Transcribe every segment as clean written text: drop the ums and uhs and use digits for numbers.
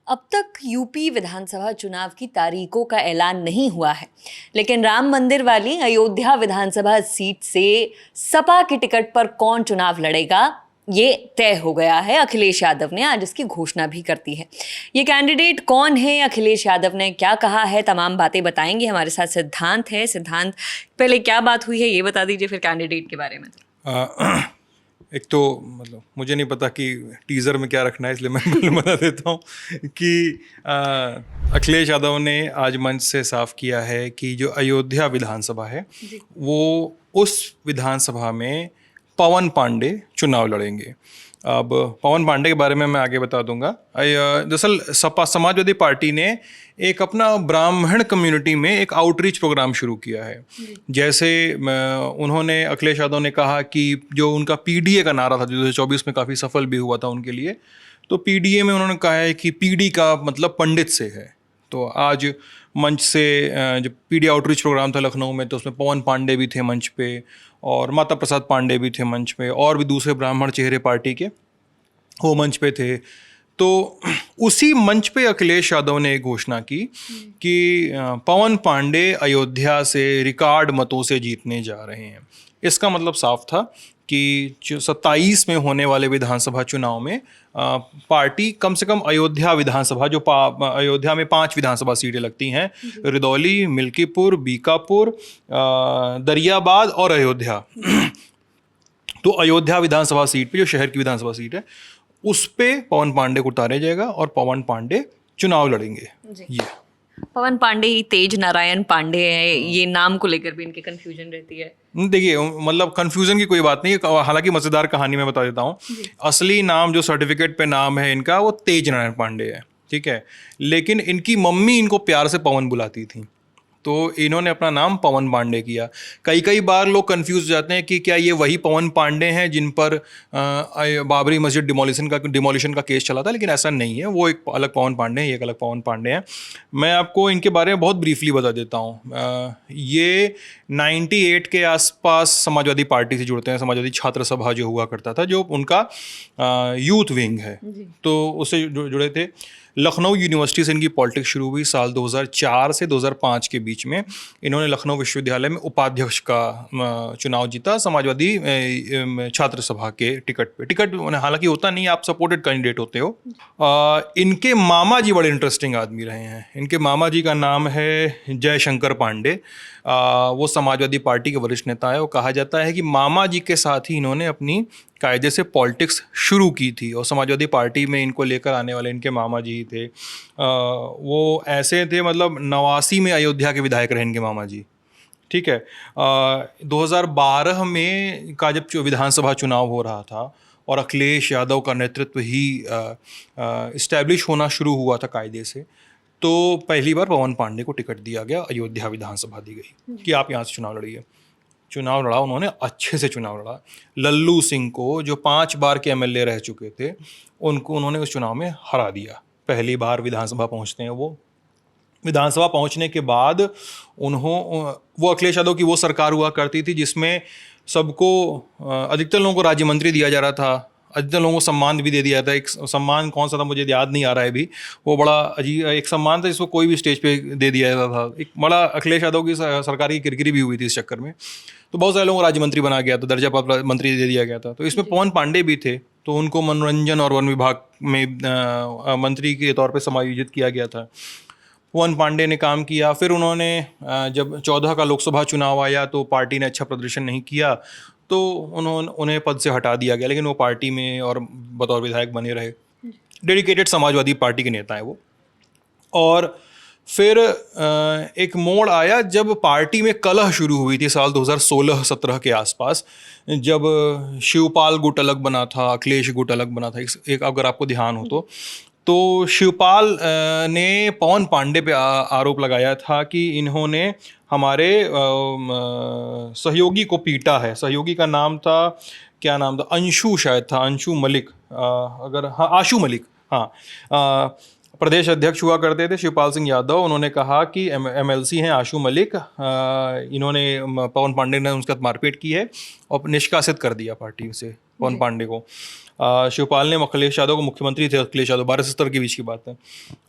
अब तक यूपी विधानसभा चुनाव की तारीखों का ऐलान नहीं हुआ है, लेकिन राम मंदिर वाली अयोध्या विधानसभा सीट से सपा की टिकट पर कौन चुनाव लड़ेगा ये तय हो गया है। अखिलेश यादव ने आज इसकी घोषणा भी कर दी है। ये कैंडिडेट कौन है, अखिलेश यादव ने क्या कहा है, तमाम बातें बताएंगे। हमारे साथ सिद्धांत है। सिद्धांत, पहले क्या बात हुई है ये बता दीजिए, फिर कैंडिडेट के बारे में। एक तो मतलब मुझे नहीं पता कि टीज़र में क्या रखना है, इसलिए मैं बता देता हूँ कि अखिलेश यादव ने आज मंच से साफ किया है कि जो अयोध्या विधानसभा है वो उस विधानसभा में पवन पांडे चुनाव लड़ेंगे। अब पवन पांडे के बारे में मैं आगे बता दूंगा। दरअसल सपा समाजवादी पार्टी ने एक अपना ब्राह्मण कम्युनिटी में एक आउटरीच प्रोग्राम शुरू किया है। जैसे उन्होंने, अखिलेश यादव ने कहा कि जो उनका पीडीए का नारा था 2024 में काफ़ी सफल भी हुआ था उनके लिए, तो पीडीए में उन्होंने कहा है कि पीडी का मतलब पंडित से है। तो आज मंच से जब पीडी आउटरीच प्रोग्राम था लखनऊ में, तो उसमें पवन पांडे भी थे मंच पे और माता प्रसाद पांडे भी थे मंच पे और भी दूसरे ब्राह्मण चेहरे पार्टी के वो मंच पे थे। तो उसी मंच पे अखिलेश यादव ने एक घोषणा की कि पवन पांडे अयोध्या से रिकॉर्ड मतों से जीतने जा रहे हैं। इसका मतलब साफ था कि 27 में होने वाले विधानसभा चुनाव में पार्टी कम से कम अयोध्या विधानसभा, जो अयोध्या में 5 विधानसभा सीटें लगती हैं, रुदौली, मिल्कीपुर, बीकापुर, दरियाबाद और अयोध्या तो अयोध्या विधानसभा सीट पे, जो शहर की विधानसभा सीट है, उस पे पवन पांडे को उतारा जाएगा और पवन पांडे चुनाव लड़ेंगे। ये पवन पांडे ही तेज नारायण पांडे है, ये नाम को लेकर भी इनकी कंफ्यूजन रहती है। देखिए, मतलब कंफ्यूजन की कोई बात नहीं है। हालांकि मजेदार कहानी मैं बता देता हूँ। असली नाम जो सर्टिफिकेट पे नाम है इनका वो तेज नारायण पांडे है, ठीक है, लेकिन इनकी मम्मी इनको प्यार से पवन बुलाती थी, तो इन्होंने अपना नाम पवन पांडे किया। कई बार लोग कंफ्यूज हो जाते हैं कि क्या ये वही पवन पांडे हैं जिन पर बाबरी मस्जिद डिमोलिशन का केस चला था, लेकिन ऐसा नहीं है। वो एक अलग पवन पांडे हैं, एक अलग पवन पांडे हैं। मैं आपको इनके बारे में बहुत ब्रीफली बता देता हूँ। ये 98 के आसपास समाजवादी पार्टी से जुड़ते हैं। समाजवादी छात्र सभा जो हुआ करता था, जो उनका यूथ विंग है, तो उससे जुड़े थे। लखनऊ यूनिवर्सिटी से इनकी पॉलिटिक्स शुरू हुई साल 2004 से 2005 के बीच में। इन्होंने लखनऊ विश्वविद्यालय में उपाध्यक्ष का चुनाव जीता समाजवादी छात्र सभा के टिकट पे। टिकट हालांकि होता नहीं, आप सपोर्टेड कैंडिडेट होते हो। इनके मामा जी बड़े इंटरेस्टिंग आदमी रहे हैं। इनके मामा जी का नाम है जयशंकर पांडे। वो समाजवादी पार्टी के वरिष्ठ नेता है। वो कहा जाता है कि मामा जी के साथ ही इन्होंने अपनी कायदे से पॉलिटिक्स शुरू की थी और समाजवादी पार्टी में इनको लेकर आने वाले इनके मामा जी ही थे। वो ऐसे थे, मतलब 89 में अयोध्या के विधायक रहे इनके मामा जी, ठीक है। 2012 में का जब विधानसभा चुनाव हो रहा था और अखिलेश यादव का नेतृत्व ही इस्टेब्लिश होना शुरू हुआ था कायदे से, तो पहली बार पवन पांडे को टिकट दिया गया, अयोध्या विधानसभा दी गई कि आप यहाँ से चुनाव लड़िए। चुनाव लड़ा उन्होंने, अच्छे से चुनाव लड़ा। लल्लू सिंह को, जो 5 बार के एमएलए रह चुके थे, उनको उन्होंने उस चुनाव में हरा दिया। पहली बार विधानसभा पहुंचते हैं वो। विधानसभा पहुंचने के बाद वो अखिलेश यादव की वो सरकार हुआ करती थी जिसमें सबको, अधिकतर लोगों को राज्य मंत्री दिया जा रहा था, अधिकतर लोगों को सम्मान भी दे दिया था। एक सम्मान कौन सा था मुझे याद नहीं आ रहा है अभी, वो बड़ा अजीब एक सम्मान था जिसको कोई भी स्टेज पे दे दिया जाता था। एक बड़ा अखिलेश यादव की सरकार की किरकिरी भी हुई थी इस चक्कर में, तो बहुत सारे लोगों को राज्य मंत्री बना गया था, दर्जा प्राप्त मंत्री दे दिया गया था। तो इसमें पवन पांडे भी थे, तो उनको मनोरंजन और वन विभाग में मंत्री के तौर पर समायोजित किया गया था। पवन पांडे ने काम किया। फिर उन्होंने, जब 14 का लोकसभा चुनाव आया तो पार्टी ने अच्छा प्रदर्शन नहीं किया, तो उन्हें पद से हटा दिया गया, लेकिन वो पार्टी में और बतौर विधायक बने रहे। डेडिकेटेड समाजवादी पार्टी के नेता हैं वो। और फिर एक मोड़ आया जब पार्टी में कलह शुरू हुई थी साल 2016-17 के आसपास, जब शिवपाल गुट अलग बना था, अखिलेश गुट अलग बना था। एक अगर आपको ध्यान हो तो शिवपाल ने पवन पांडे पे आरोप लगाया था कि इन्होंने हमारे सहयोगी को पीटा है। सहयोगी का नाम था, क्या नाम था, अंशु शायद था, अंशु मलिक, आशु मलिक, हाँ, प्रदेश अध्यक्ष हुआ करते थे शिवपाल सिंह यादव। उन्होंने कहा कि एमएलसी हैं आशु मलिक, इन्होंने, पवन पांडे ने उनके साथ मारपीट की है और निष्कासित कर दिया पार्टी से। पवन पांडे को। शिवपाल ने अखिलेश यादव को, मुख्यमंत्री थे अखिलेश यादव, 1270 के बीच की बात है,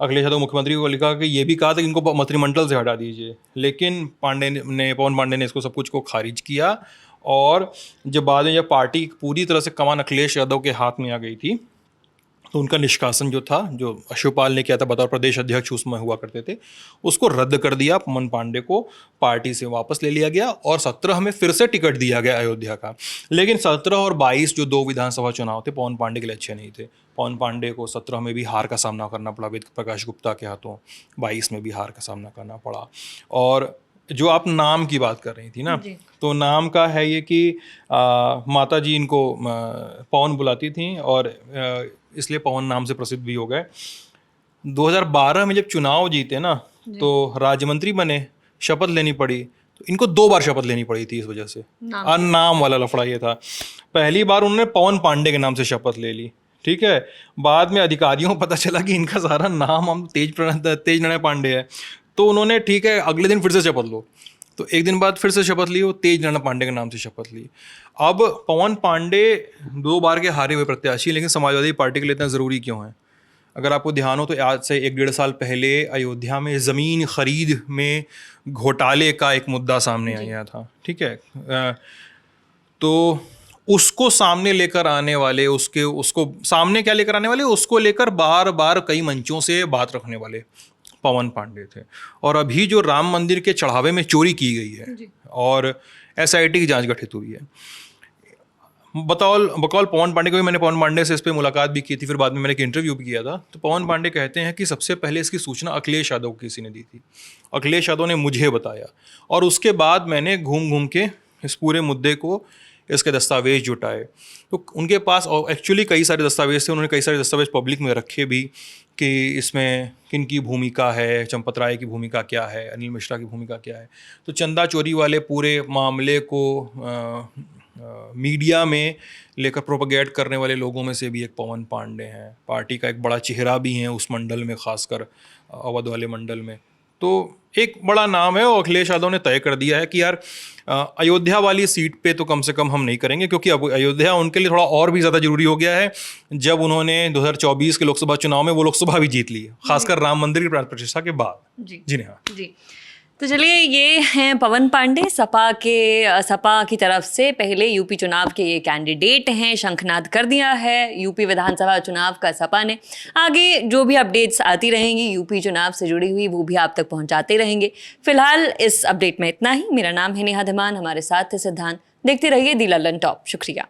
अखिलेश यादव मुख्यमंत्री को लिखा कि ये भी कहा था कि इनको मंत्रिमंडल से हटा दीजिए, लेकिन पवन पांडे ने इसको सब कुछ को खारिज किया। और जब बाद में जब पार्टी पूरी तरह से कमान अखिलेश यादव के हाथ में आ गई थी, तो उनका निष्कासन जो था, जो शिवपाल ने किया था बतौर प्रदेश अध्यक्ष उसमें हुआ करते थे, उसको रद्द कर दिया। पवन पांडे को पार्टी से वापस ले लिया गया और 17 में फिर से टिकट दिया गया अयोध्या का। लेकिन 17 और 22 जो 2 विधानसभा चुनाव थे, पवन पांडे के लिए अच्छे नहीं थे। पवन पांडे को 17 में भी हार का सामना करना पड़ा वेद प्रकाश गुप्ता के हाथों, 22 में भी हार का सामना करना पड़ा। और जो आप नाम की बात कर रही थी ना, तो नाम का है ये कि माता जी इनको पवन बुलाती थी और इसलिए पवन नाम से प्रसिद्ध भी हो गए। 2012 में जब चुनाव जीते ना, तो राज्य मंत्री बने, शपथ लेनी पड़ी, तो इनको 2 बार शपथ लेनी पड़ी थी इस वजह से। नाम वाला लफड़ा ये था। पहली बार उन्होंने पवन पांडे के नाम से शपथ ले ली, ठीक है। बाद में अधिकारियों को पता चला कि इनका सारा नाम हम तेज नारायण पांडे है, तो उन्होंने ठीक है अगले दिन फिर से शपथ लो, तो एक दिन बाद फिर से शपथ ली, वो तेज नारायण पांडे के नाम से शपथ ली। अब पवन पांडे 2 बार के हारे हुए प्रत्याशी, लेकिन समाजवादी पार्टी के लिए इतना ज़रूरी क्यों है? अगर आपको ध्यान हो तो आज से 1-1.5 साल पहले अयोध्या में ज़मीन खरीद में घोटाले का एक मुद्दा सामने आया था, ठीक है। तो उसको सामने लेकर आने वाले, उसको सामने क्या लेकर आने वाले, उसको लेकर बार बार कई मंचों से बात रखने वाले पवन पांडे थे। और अभी जो राम मंदिर के चढ़ावे में चोरी की गई है और SIT की जांच गठित हुई है, बकौल पवन पांडे को भी, मैंने पवन पांडे से इस पर मुलाकात भी की थी, फिर बाद में मैंने एक इंटरव्यू भी किया था। तो पवन पांडे कहते हैं कि सबसे पहले इसकी सूचना अखिलेश यादव को किसी ने दी थी, अखिलेश यादव ने मुझे बताया, और उसके बाद मैंने घूम घूम के इस पूरे मुद्दे को, इसके दस्तावेज जुटाए। तो उनके पास एक्चुअली कई सारे दस्तावेज थे, उन्होंने कई सारे दस्तावेज पब्लिक में रखे भी कि इसमें किन की भूमिका है, चंपत राय की भूमिका क्या है, अनिल मिश्रा की भूमिका क्या है। तो चंदा चोरी वाले पूरे मामले को मीडिया में लेकर प्रोपगेट करने वाले लोगों में से भी एक पवन पांडे हैं। पार्टी का एक बड़ा चेहरा भी हैं उस मंडल में, खासकर अवध वाले मंडल में। तो एक बड़ा नाम है, और अखिलेश यादव ने तय कर दिया है कि यार अयोध्या वाली सीट पे तो कम से कम हम नहीं करेंगे, क्योंकि अब अयोध्या उनके लिए थोड़ा और भी ज़्यादा जरूरी हो गया है, जब उन्होंने 2024 के लोकसभा चुनाव में वो लोकसभा भी जीत ली, खासकर राम मंदिर की प्राण प्रतिष्ठा के बाद। जी हाँ जी। तो चलिए, ये हैं पवन पांडे, सपा की तरफ से पहले यूपी चुनाव के ये कैंडिडेट हैं। शंखनाद कर दिया है यूपी विधानसभा चुनाव का सपा ने। आगे जो भी अपडेट्स आती रहेंगी यूपी चुनाव से जुड़ी हुई, वो भी आप तक पहुंचाते रहेंगे। फिलहाल इस अपडेट में इतना ही। मेरा नाम है नेहा धीमान, हमारे साथ थे सिद्धांत। देखते रहिए दी लल्लन टॉप। शुक्रिया।